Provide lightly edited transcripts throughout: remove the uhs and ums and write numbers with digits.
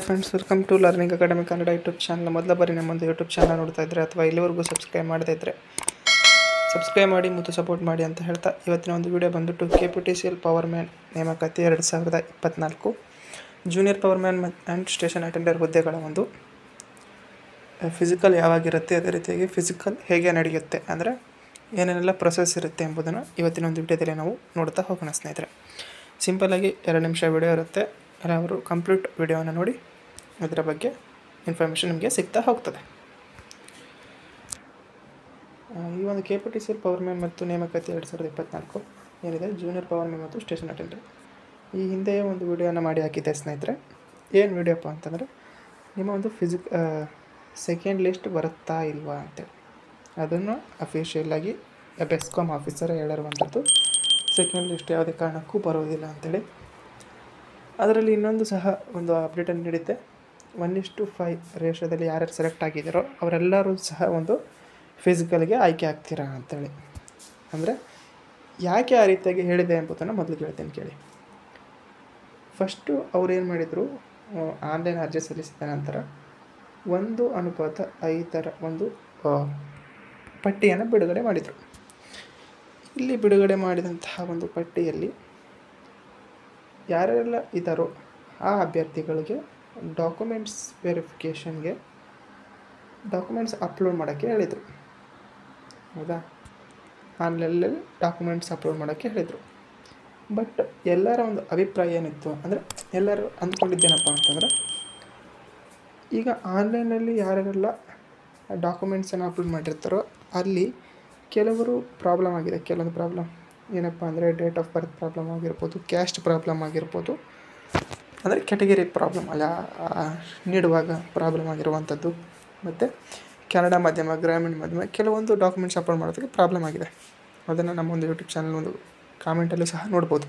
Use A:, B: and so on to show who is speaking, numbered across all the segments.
A: Friends, welcome to learning academy Kannada YouTube channel. ಮೊದಲ ಬಾರಿ ನಮ್ಮೊಂದು YouTube channel ನೋಡ್ತಾ ಇದ್ದರೆ ಅಥವಾ ಇಲ್ಲಿವರೆಗೂ ಸಬ್ಸ್ಕ್ರೈಬ್ ಮಾಡದೇ ಇದ್ದರೆ ಸಬ್ಸ್ಕ್ರೈಬ್ ಮಾಡಿ ಮತ್ತು ಸಪೋರ್ಟ್ ಮಾಡಿ ಅಂತ ಹೇಳ್ತಾ, ಇವತ್ತಿನ ಒಂದು ವಿಡಿಯೋ ಬಂದುಬಿಟ್ಟು KPTCL ಪವರ್ ಮ್ಯಾನ್ ನೇಮಕಾತಿ 2024 junior power man and station attender ಹುದ್ದೆಗಳ ಒಂದು ಫಿಸಿಕಲ್ ಯಾವಾಗಿರುತ್ತೆ, ಅದೇ ರೀತಿಯಾಗಿ ಫಿಸಿಕಲ್ ಹೇಗೆ ನಡೆಯುತ್ತೆ, ಅಂದರೆ ಏನೇನೆಲ್ಲ ಪ್ರೊಸೆಸ್ ಇರುತ್ತೆ ಎಂಬುದನ್ನು ಇವತ್ತಿನ ಒಂದು ವಿಡಿಯೋದಲ್ಲಿ ನಾವು ನೋಡ್ತಾ ಹೋಗೋಣ ಸ್ನೇಹಿತರೆ. ಸಿಂಪಲ್ಲಾಗಿ 2 ನಿಮಿಷ ವಿಡಿಯೋ ಇರುತ್ತೆ. ಅವರು ಕಂಪ್ಲೀಟ್ ವಿಡಿಯೋವನ್ನು ನೋಡಿ ಅದರ ಬಗ್ಗೆ ಇನ್ಫಾರ್ಮೇಷನ್ ನಿಮಗೆ ಸಿಗ್ತಾ ಹೋಗ್ತದೆ. ಈ ಒಂದು KPTCL ಪವರ್ ಮ್ಯಾನ್ ಮತ್ತು ನೇಮಕಾತಿ 2024 ಏನಿದೆ, ಜೂನಿಯರ್ ಪವರ್ ಮ್ಯಾನ್ ಮತ್ತು ಸ್ಟೇಷನ್ ಅಟೆಂಡರ್, ಈ ಹಿಂದೆಯೇ ಒಂದು ವಿಡಿಯೋನ ಮಾಡಿ ಹಾಕಿದ್ದೆ ಸ್ನೇಹಿತರೆ. ಏನು ವಿಡಿಯೋಪ್ಪ ಅಂತಂದರೆ, ನಿಮ್ಮ ಒಂದು ಸೆಕೆಂಡ್ ಲಿಸ್ಟ್ ಬರುತ್ತಾ ಇಲ್ವಾ ಅಂತೇಳಿ, ಅದನ್ನು ಅಫಿಷಿಯಲ್ಲಾಗಿ ಬೆಸ್ಕಾಮ್ ಆಫೀಸರ್ ಹೇಳಿರುವಂಥದ್ದು. ಸೆಕೆಂಡ್ ಲಿಸ್ಟ್ ಯಾವುದೇ ಕಾರಣಕ್ಕೂ ಬರೋದಿಲ್ಲ ಅಂಥೇಳಿ. ಅದರಲ್ಲಿ ಇನ್ನೊಂದು ಸಹ ಒಂದು ಅಪ್ಡೇಟನ್ನು ನೀಡಿದ್ದೆ. 1:5 ರೇಷದಲ್ಲಿ ಯಾರ್ಯಾರು ಸೆಲೆಕ್ಟ್ ಆಗಿದ್ದಾರೋ ಅವರೆಲ್ಲರೂ ಸಹ ಒಂದು ಫಿಸಿಕಲ್ಗೆ ಆಯ್ಕೆ ಆಗ್ತೀರಾ ಅಂಥೇಳಿ. ಅಂದರೆ ಯಾಕೆ ಆ ರೀತಿಯಾಗಿ ಹೇಳಿದೆ ಎಂಬುದನ್ನು ಮೊದಲು ಹೇಳ್ತೇನೆ ಕೇಳಿ. ಫಸ್ಟು ಅವ್ರು ಏನು ಮಾಡಿದರು, ಆನ್ಲೈನ್ ಅರ್ಜಿ ಸಲ್ಲಿಸಿದ ನಂತರ 1:5 ಒಂದು ಪಟ್ಟಿಯನ್ನು ಬಿಡುಗಡೆ ಮಾಡಿದರು. ಇಲ್ಲಿ ಬಿಡುಗಡೆ ಮಾಡಿದಂತಹ ಒಂದು ಪಟ್ಟಿಯಲ್ಲಿ ಯಾರೆಲ್ಲ ಇದ್ದಾರೋ ಆ ಅಭ್ಯರ್ಥಿಗಳಿಗೆ ಡಾಕ್ಯುಮೆಂಟ್ಸ್ ವೆರಿಫಿಕೇಷನ್ಗೆ ಡಾಕ್ಯುಮೆಂಟ್ಸ್ ಅಪ್ಲೋಡ್ ಮಾಡೋಕ್ಕೆ ಹೇಳಿದರು. ಹೌದಾ, ಆನ್ಲೈನಲ್ಲಿ ಡಾಕ್ಯುಮೆಂಟ್ಸ್ ಅಪ್ಲೋಡ್ ಮಾಡೋಕ್ಕೆ ಹೇಳಿದರು. ಬಟ್ ಎಲ್ಲರ ಒಂದು ಅಭಿಪ್ರಾಯ ಏನಿತ್ತು ಅಂದರೆ, ಎಲ್ಲರೂ ಅಂದ್ಕೊಂಡಿದ್ದೇನಪ್ಪ ಅಂತಂದರೆ, ಈಗ ಆನ್ಲೈನಲ್ಲಿ ಯಾರ್ಯಾರೆಲ್ಲ ಡಾಕ್ಯುಮೆಂಟ್ಸನ್ನು ಅಪ್ಲೋಡ್ ಮಾಡಿರ್ತಾರೋ ಅಲ್ಲಿ ಕೆಲವರು ಪ್ರಾಬ್ಲಮ್ ಆಗಿದೆ. ಕೆಲವೊಂದು ಪ್ರಾಬ್ಲಮ್ ಏನಪ್ಪ ಅಂದರೆ, ಡೇಟ್ ಆಫ್ ಬರ್ತ್ ಪ್ರಾಬ್ಲಮ್ ಆಗಿರ್ಬೋದು, ಕ್ಯಾಸ್ಟ್ ಪ್ರಾಬ್ಲಮ್ ಆಗಿರ್ಬೋದು, ಅಂದರೆ ಕ್ಯಾಟಗರಿ ಪ್ರಾಬ್ಲಮ್ ಅಲ್ಲ ನೀಡುವಾಗ ಪ್ರಾಬ್ಲಮ್ ಆಗಿರುವಂಥದ್ದು, ಮತ್ತು ಕನ್ನಡ ಮಾಧ್ಯಮ, ಗ್ರಾಮೀಣ ಮಾಧ್ಯಮ, ಕೆಲವೊಂದು ಡಾಕ್ಯುಮೆಂಟ್ಸ್ ಅಪ್ಲೋಡ್ ಮಾಡೋದಕ್ಕೆ ಪ್ರಾಬ್ಲಮ್ ಆಗಿದೆ. ಅದನ್ನು ನಮ್ಮ ಒಂದು ಯೂಟ್ಯೂಬ್ ಚಾನಲ್ ಒಂದು ಕಾಮೆಂಟಲ್ಲೂ ಸಹ ನೋಡ್ಬೋದು.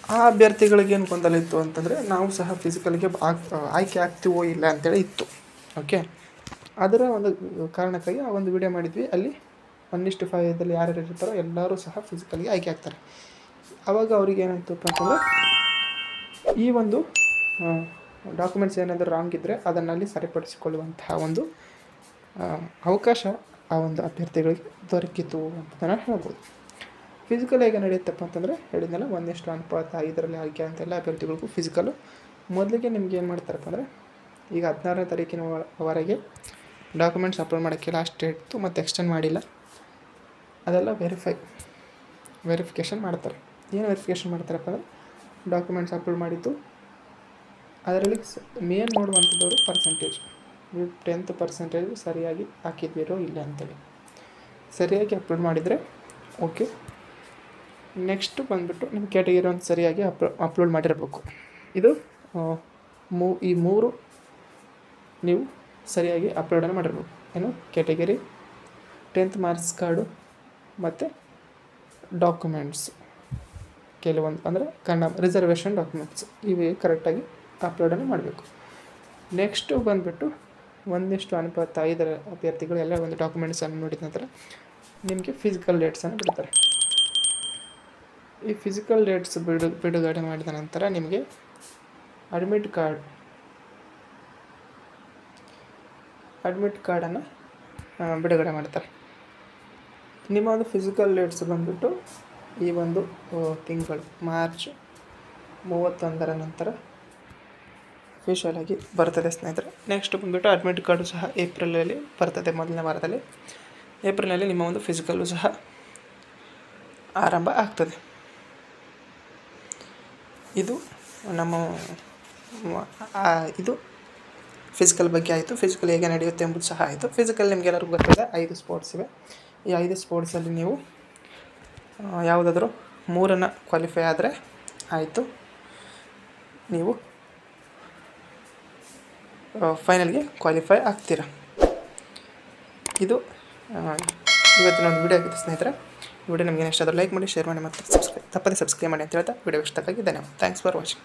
A: ಆ ಅಭ್ಯರ್ಥಿಗಳಿಗೆ ಏನು ಗೊಂದಲ ಇತ್ತು ಅಂತಂದರೆ, ನಾವು ಸಹ ಫಿಸಿಕಲ್ಗೆ ಆಯ್ಕೆ ಆಗ್ತೀವೋ ಇಲ್ಲ ಅಂತೇಳಿ ಇತ್ತು. ಓಕೆ, ಅದರ ಒಂದು ಕಾರಣಕ್ಕಾಗಿ ಆ ಒಂದು ವಿಡಿಯೋ ಮಾಡಿದ್ವಿ. ಅಲ್ಲಿ 1:5 ಯಾರ್ಯಾರು ಇರ್ತಾರೋ ಎಲ್ಲರೂ ಸಹ ಫಿಸಿಕಲ್ಗೆ ಆಯ್ಕೆ ಆಗ್ತಾರೆ. ಆವಾಗ ಅವ್ರಿಗೆ ಏನಾಯ್ತಪ್ಪ ಅಂತಂದರೆ, ಈ ಒಂದು ಡಾಕ್ಯುಮೆಂಟ್ಸ್ ಏನಾದರೂ ರಾಂಗ್ ಇದ್ದರೆ ಅದನ್ನಲ್ಲಿ ಸರಿಪಡಿಸಿಕೊಳ್ಳುವಂತಹ ಒಂದು ಅವಕಾಶ ಆ ಒಂದು ಅಭ್ಯರ್ಥಿಗಳಿಗೆ ದೊರಕಿತು ಅಂತ ಹೇಳ್ಬೋದು. ಫಿಸಿಕಲ್ ಹೇಗೆ ನಡೆಯುತ್ತಪ್ಪ ಅಂತಂದರೆ, ಹೇಳಿದ್ನಲ್ಲ 1:5 ಆಯ್ಕೆ ಅಂತೆಲ್ಲ ಅಭ್ಯರ್ಥಿಗಳಿಗೂ ಫಿಸಿಕಲ್ಲು. ಮೊದಲಿಗೆ ನಿಮ್ಗೆ ಏನು ಮಾಡ್ತಾರಪ್ಪ ಅಂದರೆ, ಈಗ 16ನೇ ತಾರೀಕಿನವರೆಗೆ ಡಾಕ್ಯುಮೆಂಟ್ಸ್ ಅಪ್ಲೋಡ್ ಮಾಡೋಕ್ಕೆ ಲಾಸ್ಟ್ ಡೇಟ್ ಇತ್ತು ಮತ್ತು ಎಕ್ಸ್ಟೆಂಡ್ ಮಾಡಿಲ್ಲ. ಅದೆಲ್ಲ ವೆರಿಫಿಕೇಷನ್ ಮಾಡ್ತಾರೆ. ಏನು ವೆರಿಫಿಕೇಷನ್ ಮಾಡ್ತಾರಪ್ಪ ಅಂದರೆ, ಡಾಕ್ಯುಮೆಂಟ್ಸ್ ಅಪ್ಲೋಡ್ ಮಾಡಿದ್ದು ಅದರಲ್ಲಿ ಮೇನ್ ನೋಡುವಂಥದ್ದವರು ಪರ್ಸೆಂಟೇಜ್, ನೀವು 10% ಸರಿಯಾಗಿ ಹಾಕಿದ್ದೀರೋ ಇಲ್ಲ ಅಂತೇಳಿ. ಸರಿಯಾಗಿ ಅಪ್ಲೋಡ್ ಮಾಡಿದರೆ ಓಕೆ. ನೆಕ್ಸ್ಟು ಬಂದುಬಿಟ್ಟು ನಿಮ್ಮ ಕ್ಯಾಟಗರಿ ಒಂದು ಸರಿಯಾಗಿ ಅಪ್ಲೋಡ್ ಮಾಡಿರಬೇಕು. ಇದು ಈ 3 ನೀವು ಸರಿಯಾಗಿ ಅಪ್ಲೋಡನ್ನು ಮಾಡಿರ್ಬೇಕು. ಏನು, ಕ್ಯಾಟಗರಿ, 10th ಮಾರ್ಕ್ಸ್ ಕಾರ್ಡು ಮತ್ತು ಡಾಕ್ಯುಮೆಂಟ್ಸ್ ಕೆಲವೊಂದು, ಅಂದರೆ ಕನ್ನಡ ರಿಸರ್ವೇಷನ್ ಡಾಕ್ಯುಮೆಂಟ್ಸ್, ಇವೆ ಕರೆಕ್ಟಾಗಿ ಅಪ್ಲೋಡನ್ನು ಮಾಡಬೇಕು. ನೆಕ್ಸ್ಟು ಬಂದುಬಿಟ್ಟು 1:5 ಅಭ್ಯರ್ಥಿಗಳು ಎಲ್ಲ ಒಂದು ಡಾಕ್ಯುಮೆಂಟ್ಸನ್ನು ನೋಡಿದ ನಂತರ ನಿಮಗೆ ಫಿಸಿಕಲ್ ಡೇಟ್ಸನ್ನು ಬಿಡ್ತಾರೆ. ಈ ಫಿಸಿಕಲ್ ಡೇಟ್ಸ್ ಬಿಡುಗಡೆ ಮಾಡಿದ ನಂತರ ನಿಮಗೆ ಅಡ್ಮಿಟ್ ಕಾರ್ಡನ್ನು ಬಿಡುಗಡೆ ಮಾಡ್ತಾರೆ. ನಿಮ್ಮ ಒಂದು ಫಿಸಿಕಲ್ ಡೇಟ್ಸ್ ಬಂದುಬಿಟ್ಟು ಈ ಒಂದು ತಿಂಗಳು ಮಾರ್ಚ್ 31 ನಂತರ ಅಫಿಷಿಯಲಾಗಿ ಬರ್ತದೆ ಸ್ನೇಹಿತರೆ. ನೆಕ್ಸ್ಟ್ ಬಂದುಬಿಟ್ಟು ಅಡ್ಮಿಟ್ ಕಾರ್ಡು ಸಹ ಏಪ್ರಿಲಲ್ಲಿ ಬರ್ತದೆ. ಮೊದಲನೇ ವಾರದಲ್ಲಿ ಏಪ್ರಿಲಲ್ಲಿ ನಿಮ್ಮ ಒಂದು ಫಿಸಿಕಲ್ಲು ಸಹ ಆರಂಭ ಆಗ್ತದೆ. ಇದು ನಮ್ಮ ಇದು ಫಿಸಿಕಲ್ ಬಗ್ಗೆ ಆಯಿತು. ಫಿಸಿಕಲ್ ಹೇಗೆ ನಡೆಯುತ್ತೆ ಎಂಬುದು ಸಹ ಆಯಿತು. ಫಿಸಿಕಲ್ ನಿಮಗೆಲ್ಲರಿಗೂ ಗೊತ್ತಿದೆ, 5 ಸ್ಪೋರ್ಟ್ಸ್ ಇವೆ. ಈ 5 ಸ್ಪೋರ್ಟ್ಸಲ್ಲಿ ನೀವು ಯಾವುದಾದ್ರೂ 3 ಕ್ವಾಲಿಫೈ ಆದರೆ ಆಯಿತು, ನೀವು ಫೈನಲ್ಗೆ ಕ್ವಾಲಿಫೈ ಆಗ್ತೀರಾ. ಇದು ಇವತ್ತಿನ ಒಂದು ವಿಡಿಯೋ ಆಗಿದೆ ಸ್ನೇಹಿತರೆ. ವಿಡಿಯೋ ನಿಮಗೆ ಇಷ್ಟ ಆದರೆ ಲೈಕ್ ಮಾಡಿ, ಶೇರ್ ಮಾಡಿ ಮತ್ತು ತಪ್ಪದೇ ಸಬ್ಸ್ಕ್ರೈಬ್ ಮಾಡಿ ಅಂತ ಹೇಳ್ತಾ ವಿಡಿಯೋ ಇಷ್ಟಕ್ಕಾಗಿ ಧನ್ಯವಾದ. Thanks for watching.